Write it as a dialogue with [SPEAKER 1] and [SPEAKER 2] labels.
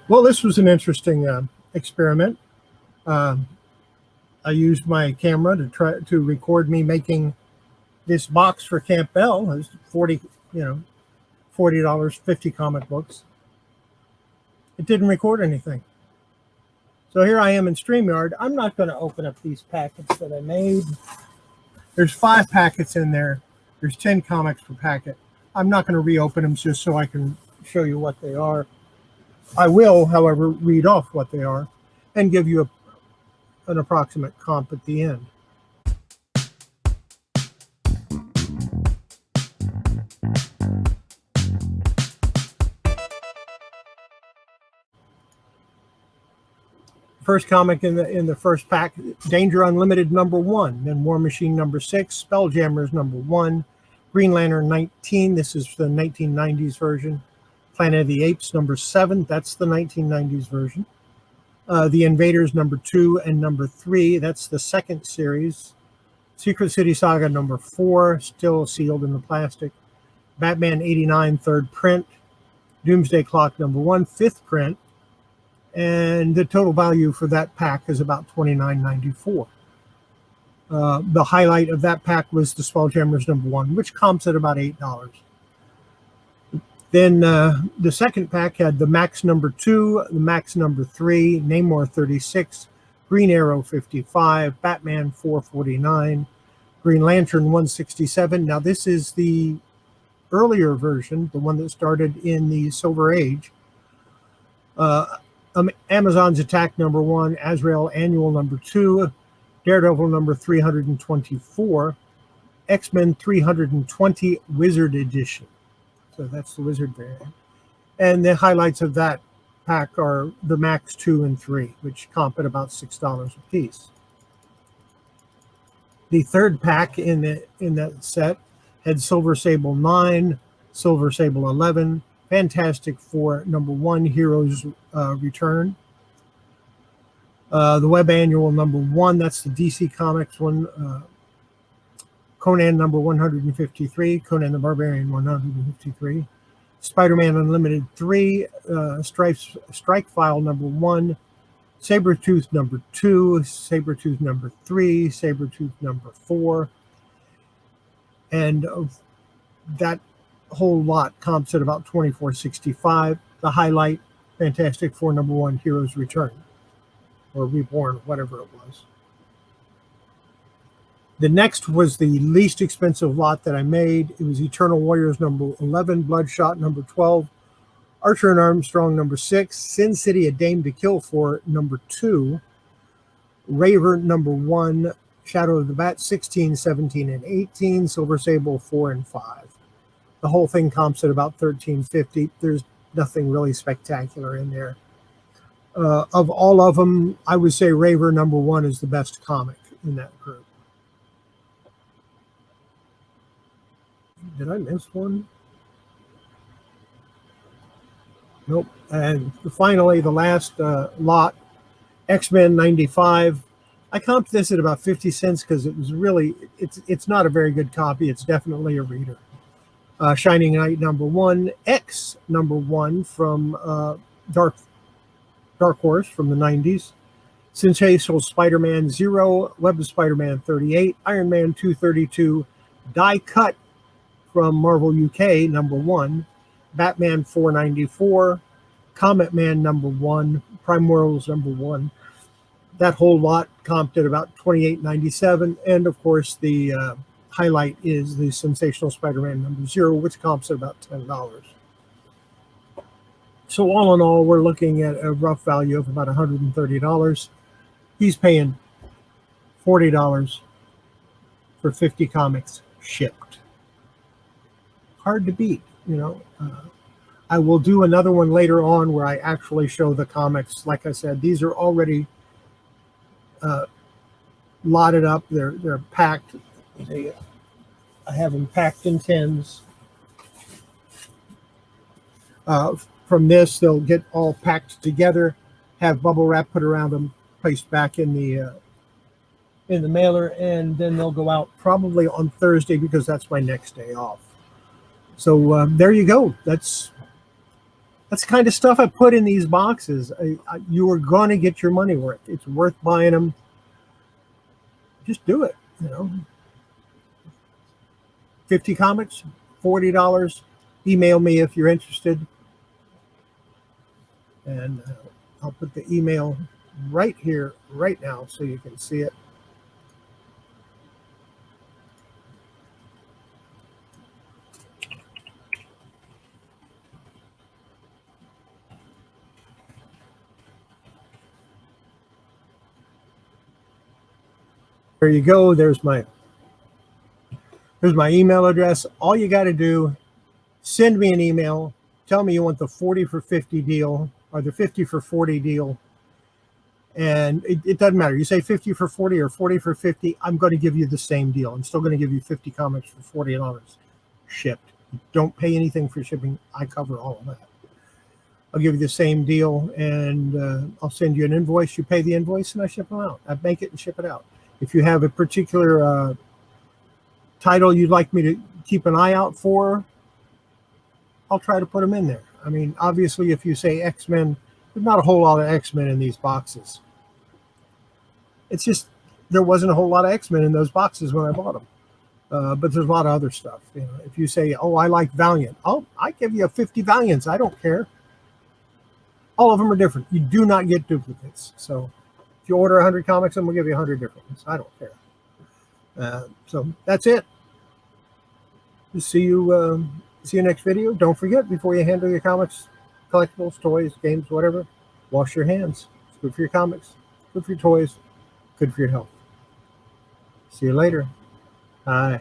[SPEAKER 1] Well, this was an interesting experiment. Um, I used my camera to try to record me making this box for Camp Bell. It's 40, $40, 50 comic books. It didn't record anything. So here I am in StreamYard. I'm not going to open up these packets that I made. There's 5 packets in there. There's 10 comics per packet. I'm not going to reopen them just so I can show you what they are. I will, however, read off what they are and give you an approximate comp at the end. First comic in the first pack, Danger Unlimited #1, then War Machine #6, Spelljammers #1, Green Lantern 19. This is the 1990s version. Planet of the Apes #7. That's the 1990s version. The Invaders #2 and #3. That's the second series. Secret City Saga #4, still sealed in the plastic. Batman 89, third print. Doomsday Clock #1, fifth print. And the total value for that pack is about $29.94. The highlight of that pack was the Spelljammers #1, which comps at about $8. Then the second pack had the Max #2, the Max #3, Namor 36, Green Arrow 55, Batman 449, Green Lantern 167. Now this is the earlier version, the one that started in the Silver Age. Amazon's Attack #1, Azrael Annual #2, Daredevil #324, X-Men 320 Wizard Edition. So that's the Wizard variant. And the highlights of that pack are the Max 2 and 3, which comp at about $6 a piece. The third pack in that set had Silver Sable 9, Silver Sable 11, Fantastic Four #1, Heroes Return. The Web Annual #1, that's the DC Comics one. Conan #153, Conan the Barbarian 153. Spider-Man Unlimited 3, Strike File #1, Sabretooth #2, Sabretooth #3, Sabretooth #4. And that whole lot comps at about $24.65. The highlight, Fantastic Four #1, Heroes Return, or Reborn, whatever it was. The next was the least expensive lot that I made. It was Eternal Warriors #11, Bloodshot #12, Archer and Armstrong #6, Sin City: A Dame to Kill For #2, Raver #1, Shadow of the Bat 16, 17, and 18, Silver Sable 4 and 5. The whole thing comps at about $13.50. There's nothing really spectacular in there. Of all of them, I would say Raver #1 is the best comic in that group. Did I miss one? Nope. And finally, the last lot, X-Men 95. I comped this at about 50 cents because it was really, it's not a very good copy. It's definitely a reader. Shining Knight #1, X #1 from Dark Horse from the 90s. Sensational Spider-Man 0, Web of Spider-Man 38, Iron Man 232, Die Cut from Marvel UK #1, Batman 494, Comet Man #1, Primordials #1. That whole lot comped at about $28.97, and of course the highlight is the Sensational Spider-Man #0, which comps at about $10. So all in all, we're looking at a rough value of about $130. He's paying $40 for 50 comics shipped. Hard to beat, you know. I will do another one later on where I actually show the comics. Like I said, these are already lotted up. They're packed. I have them packed in tins. From this, they'll get all packed together, have bubble wrap put around them, placed back in the mailer, and then they'll go out probably on Thursday because that's my next day off. So there you go. That's That's the kind of stuff I put in these boxes. You are going to get your money worth. It's worth buying them. Just do it. 50 comics, $40. Email me if you're interested. And I'll put the email right here, right now, so you can see it. There you go. There's my email address. All you got to do, send me an email. Tell me you want the 40 for 50 deal or the 50 for 40 deal. And it doesn't matter. You say 50 for 40 or 40 for 50, I'm going to give you the same deal. I'm still going to give you 50 comics for $40 shipped. Don't pay anything for shipping. I cover all of that. I'll give you the same deal, and I'll send you an invoice. You pay the invoice, and I ship them out. I make it and ship it out. If you have a particular title you'd like me to keep an eye out for, I'll try to put them in there. I mean, obviously, if you say X-Men, there's not a whole lot of X-Men in these boxes. It's just there wasn't a whole lot of X-Men in those boxes when I bought them. But there's a lot of other stuff. If you say, oh, I like Valiant, I give you 50 Valiants. I don't care. All of them are different. You do not get duplicates. So if you order 100 comics, I'm going to give you 100 different ones. I don't care. So that's it. See you next video. Don't forget, before you handle your comics, collectibles, toys, games, whatever, wash your hands. It's good for your comics, good for your toys, good for your health. See you later. Bye.